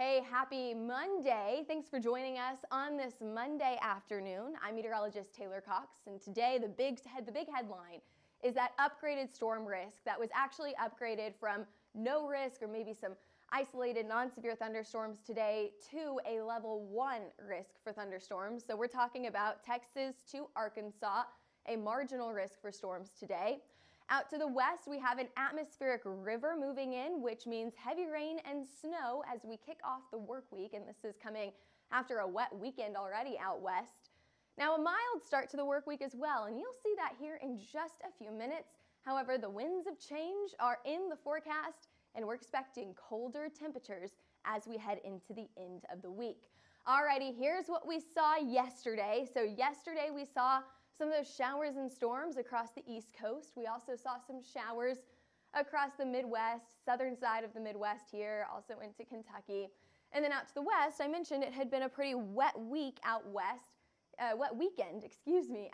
Hey, happy Monday. Thanks for joining us on this Monday afternoon. I'm meteorologist Taylor Cox, and today the big headline is that upgraded storm risk that was actually upgraded from no risk or maybe some isolated non-severe thunderstorms today to a level 1 risk for thunderstorms. So we're talking about Texas to Arkansas, a marginal risk for storms today. Out to the west, we have an atmospheric river moving in, which means heavy rain and snow as we kick off the work week, and this is coming after a wet weekend already out west. Now, a mild start to the work week as well, and you'll see that here in just a few minutes. However, the winds of change are in the forecast, and we're expecting colder temperatures as we head into the end of the week. Alrighty, here's what we saw yesterday. So yesterday we saw some of those showers and storms across the East Coast. We also saw some showers across the Midwest, southern side of the Midwest here, also into Kentucky. And then out to the west, I mentioned it had been a pretty wet week out west, wet weekend,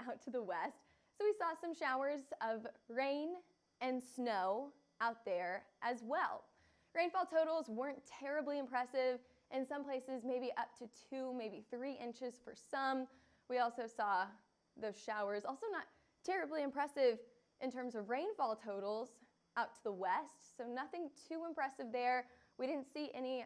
out to the west. So we saw some showers of rain and snow out there as well. Rainfall totals weren't terribly impressive. In some places, maybe up to 2, maybe 3 inches for some. We also saw those showers, also not terribly impressive in terms of rainfall totals out to the west, so nothing too impressive there. We didn't see any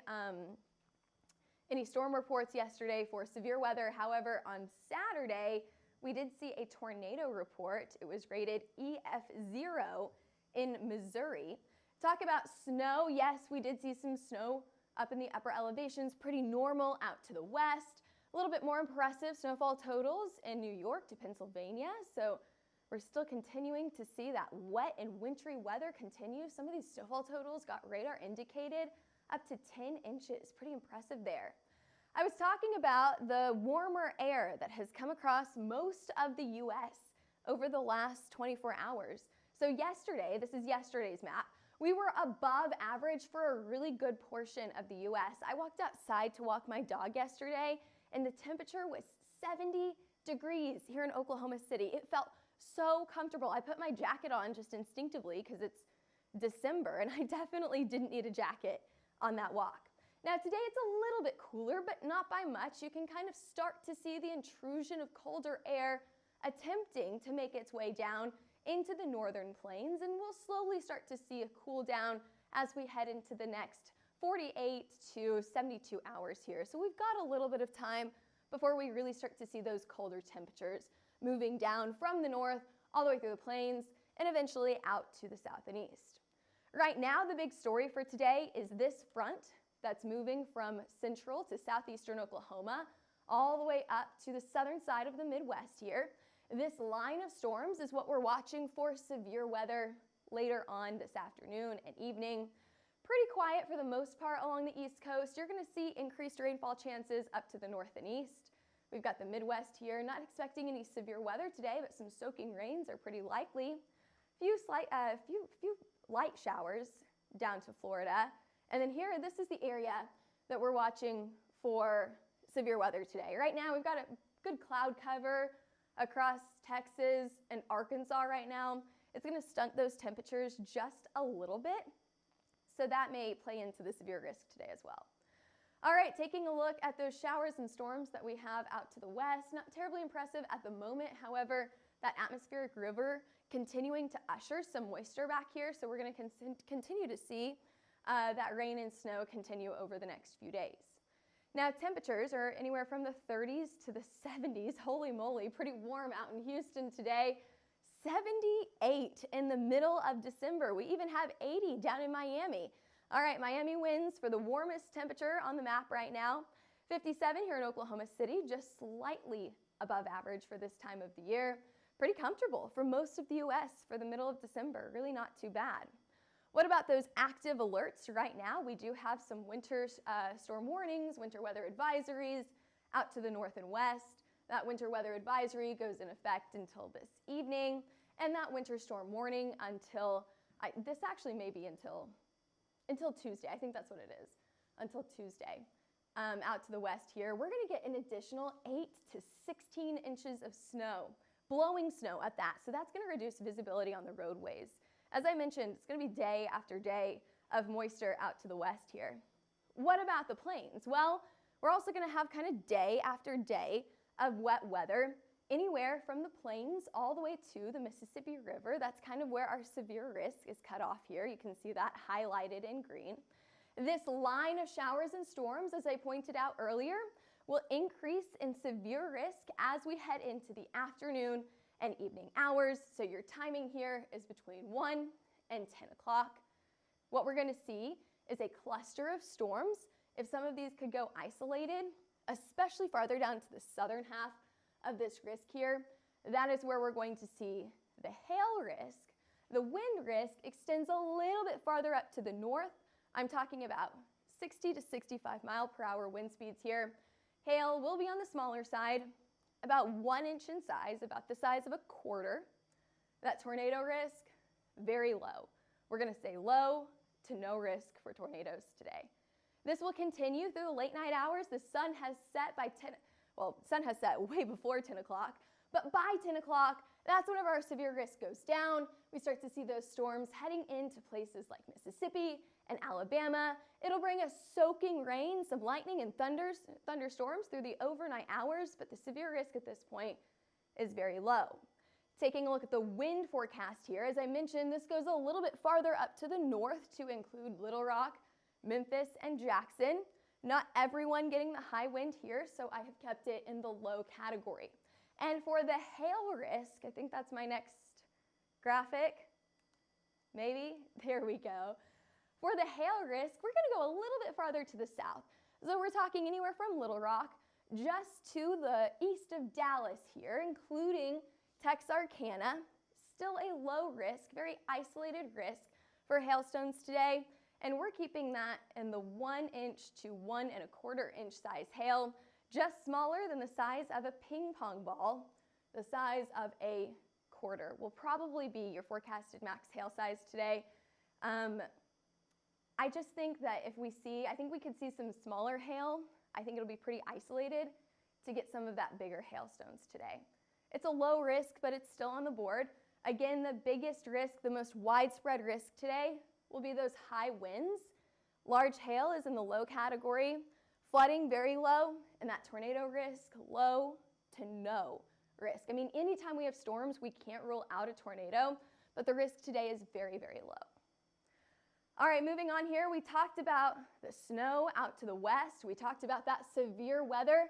storm reports yesterday for severe weather. However, on Saturday, we did see a tornado report. It was rated EF0 in Missouri. Talk about snow. Yes, we did see some snow up in the upper elevations, pretty normal out to the west. A little bit more impressive snowfall totals in New York to Pennsylvania. So we're still continuing to see that wet and wintry weather continue. Some of these snowfall totals got radar indicated up to 10 inches. Pretty impressive there. I was talking about the warmer air that has come across most of the U.S. over the last 24 hours. So yesterday, this is yesterday's map, we were above average for a really good portion of the U.S. I walked outside to walk my dog yesterday, and the temperature was 70 degrees here in Oklahoma City. It felt so comfortable. I put my jacket on just instinctively because it's December, and I definitely didn't need a jacket on that walk. Now today it's a little bit cooler, but not by much. You can kind of start to see the intrusion of colder air attempting to make its way down into the northern plains, and we'll slowly start to see a cool down as we head into the next 48 to 72 hours here. So we've got a little bit of time before we really start to see those colder temperatures moving down from the north all the way through the plains and eventually out to the south and east. Right now, the big story for today is this front that's moving from central to southeastern Oklahoma all the way up to the southern side of the Midwest here. This line of storms is what we're watching for severe weather later on this afternoon and evening. Pretty quiet for the most part along the East Coast. You're going to see increased rainfall chances up to the north and east. We've got the Midwest here, not expecting any severe weather today, but some soaking rains are pretty likely. Few light showers down to Florida. And then here, this is the area that we're watching for severe weather today. Right now, we've got a good cloud cover across Texas and Arkansas right now. It's going to stunt those temperatures just a little bit. So that may play into the severe risk today as well. All right, taking a look at those showers and storms that we have out to the west. Not terribly impressive at the moment. However, that atmospheric river continuing to usher some moisture back here. So we're going to continue to see that rain and snow continue over the next few days. Now, temperatures are anywhere from the 30s to the 70s. Holy moly, pretty warm out in Houston today. 78 in the middle of December. We even have 80 down in Miami. All right, Miami winds for the warmest temperature on the map right now. 57 here in Oklahoma City, just slightly above average for this time of the year. Pretty comfortable for most of the U.S. for the middle of December. Really not too bad. What about those active alerts right now? We do have some winter storm warnings, winter weather advisories out to the north and west. That winter weather advisory goes in effect until this evening, and that winter storm warning until, this actually may be until Tuesday. I think that's what it is, until Tuesday. Out to the west here, we're gonna get an additional 8 to 16 inches of snow, blowing snow at that. So that's gonna reduce visibility on the roadways. As I mentioned, it's going to be day after day of moisture out to the west here. What about the plains? Well, we're also going to have kind of day after day of wet weather, anywhere from the plains all the way to the Mississippi River. That's kind of where our severe risk is cut off here. You can see that highlighted in green. This line of showers and storms, as I pointed out earlier, will increase in severe risk as we head into the afternoon and evening hours. So your timing here is between 1 and 10 o'clock. What we're going to see is a cluster of storms. If some of these could go isolated, especially farther down to the southern half of this risk here, that is where we're going to see the hail risk. The wind risk extends a little bit farther up to the north. I'm talking about 60 to 65 mile per hour wind speeds here. Hail will be on the smaller side, about 1 inch in size, about the size of a quarter. That tornado risk, very low. We're going to say low to no risk for tornadoes today. This will continue through the late night hours. The sun has set by 10, well, sun has set way before 10 o'clock, but by 10 o'clock, that's whenever our severe risk goes down. We start to see those storms heading into places like Mississippi and Alabama. It'll bring us soaking rain, some lightning and thunderstorms through the overnight hours, but the severe risk at this point is very low. Taking a look at the wind forecast here, as I mentioned, this goes a little bit farther up to the north to include Little Rock, Memphis, and Jackson. Not everyone getting the high wind here, so I have kept it in the low category. And for the hail risk, I think that's my next graphic. Maybe? There we go. For the hail risk, we're going to go a little bit farther to the south. So we're talking anywhere from Little Rock just to the east of Dallas here, including Texarkana. Still a low risk, very isolated risk for hailstones today. And we're keeping that in the 1 inch to 1 1/4 inch size hail, just smaller than the size of a ping pong ball. The size of a quarter will probably be your forecasted max hail size today. I just think that if we see, I think we could see some smaller hail. I think it'll be pretty isolated to get some of that bigger hailstones today. It's a low risk, but it's still on the board. Again, the biggest risk, the most widespread risk today will be those high winds. Large hail is in the low category, flooding very low, and that tornado risk, low to no risk. I mean, anytime we have storms, we can't rule out a tornado, but the risk today is very, very low. All right, moving on here, we talked about the snow out to the west. We talked about that severe weather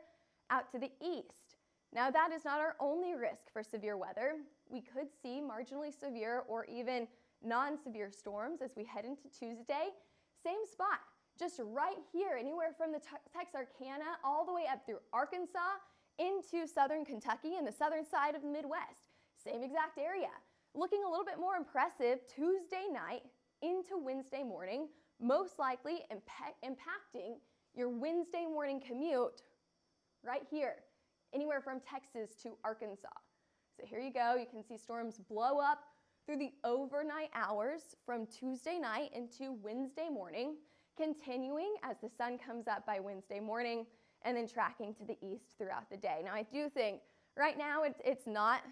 out to the east. Now, that is not our only risk for severe weather. We could see marginally severe or even non-severe storms as we head into Tuesday. Same spot, just right here, anywhere from the Texarkana all the way up through Arkansas into southern Kentucky and the southern side of the Midwest. Same exact area. Looking a little bit more impressive Tuesday night into Wednesday morning, most likely impacting your Wednesday morning commute right here, anywhere from Texas to Arkansas. So here you go. You can see storms blow up through the overnight hours from Tuesday night into Wednesday morning, continuing as the sun comes up by Wednesday morning and then tracking to the east throughout the day. Now, I do think right now it's not,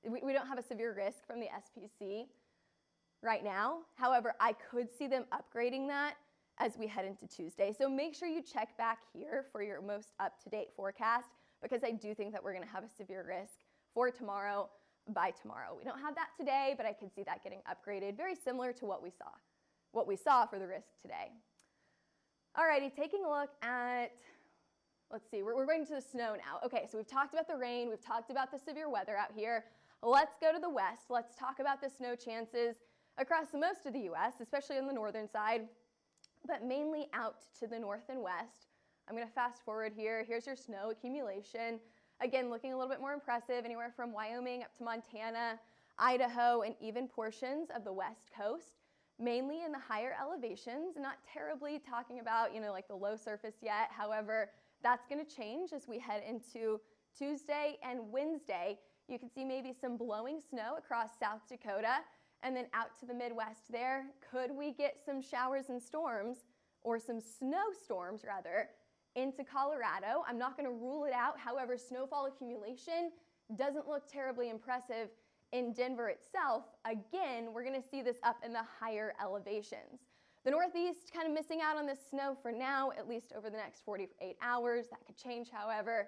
we don't have a severe risk from the SPC right now. However, I could see them upgrading that as we head into Tuesday. So make sure you check back here for your most up-to-date forecast, because I do think that we're going to have a severe risk for tomorrow by tomorrow. We don't have that today, but I could see that getting upgraded, very similar to what we saw for the risk today. Alrighty, taking a look at, let's see, we're going to the snow now. Okay, so we've talked about the rain, we've talked about the severe weather out here. Let's go to the west. Let's talk about the snow chances across most of the U.S., especially on the northern side, but mainly out to the north and west. I'm going to fast forward here. Here's your snow accumulation. Again, looking a little bit more impressive, anywhere from Wyoming up to Montana, Idaho, and even portions of the west coast, mainly in the higher elevations. Not terribly talking about, like the low surface yet. However, that's going to change as we head into Tuesday and Wednesday. You can see maybe some blowing snow across South Dakota, and then out to the Midwest there. Could we get some showers and storms, or some snowstorms rather, into Colorado? I'm not going to rule it out. However, snowfall accumulation doesn't look terribly impressive in Denver itself. Again, we're going to see this up in the higher elevations. The Northeast kind of missing out on this snow for now, at least over the next 48 hours. That could change, however,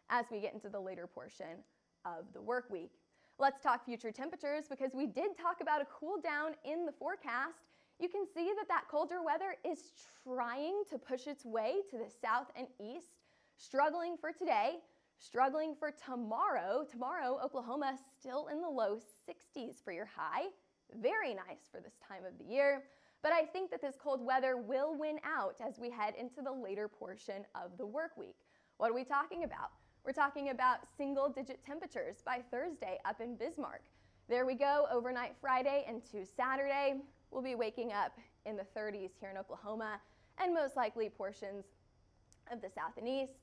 as we get into the later portion of the work week. Let's talk future temperatures because we did talk about a cool down in the forecast. You can see that colder weather is trying to push its way to the south and east, struggling for today, struggling for tomorrow. Tomorrow, Oklahoma still in the low 60s for your high. Very nice for this time of the year. But I think that this cold weather will win out as we head into the later portion of the work week. What are we talking about? We're talking about single-digit temperatures by Thursday up in Bismarck. There we go, overnight Friday into Saturday. We'll be waking up in the 30s here in Oklahoma and most likely portions of the south and east.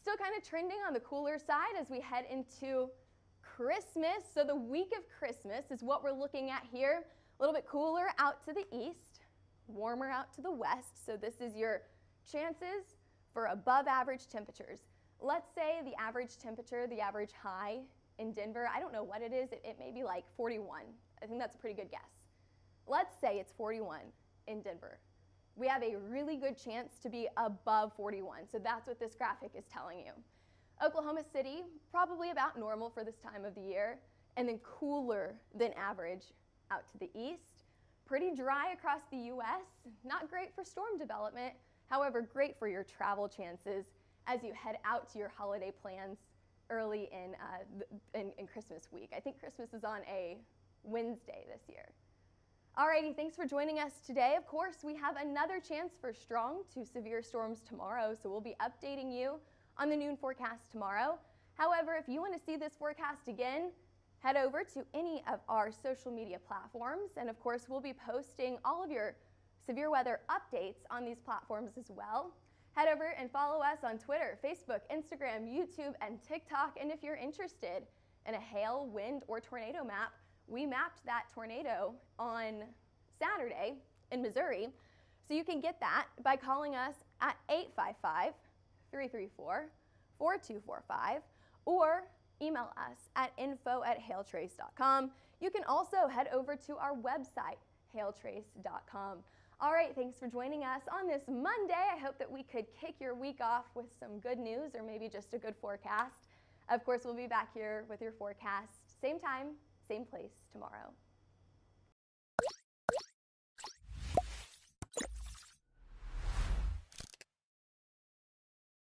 Still kind of trending on the cooler side as we head into Christmas. So the week of Christmas is what we're looking at here. A little bit cooler out to the east, warmer out to the west. So this is your chances for above average temperatures. Let's say the average temperature, the average high in Denver, I don't know what it is. It may be like 41. I think that's a pretty good guess. Let's say it's 41 in Denver. We have a really good chance to be above 41. So that's what this graphic is telling you. Oklahoma City, probably about normal for this time of the year, and then cooler than average out to the east. Pretty dry across the U.S., not great for storm development, however, great for your travel chances as you head out to your holiday plans early in Christmas week. I think Christmas is on a Wednesday this year. Alrighty, thanks for joining us today. Of course, we have another chance for strong to severe storms tomorrow, so we'll be updating you on the noon forecast tomorrow. However, if you want to see this forecast again, head over to any of our social media platforms, and of course, we'll be posting all of your severe weather updates on these platforms as well. Head over and follow us on Twitter, Facebook, Instagram, YouTube, and TikTok, and if you're interested in a hail, wind, or tornado map, we mapped that tornado on Saturday in Missouri, so you can get that by calling us at 855-334-4245 or email us at info@hailtrace.com. You can also head over to our website, hailtrace.com. All right, thanks for joining us on this Monday. I hope that we could kick your week off with some good news or maybe just a good forecast. Of course, we'll be back here with your forecast, same time, same place tomorrow.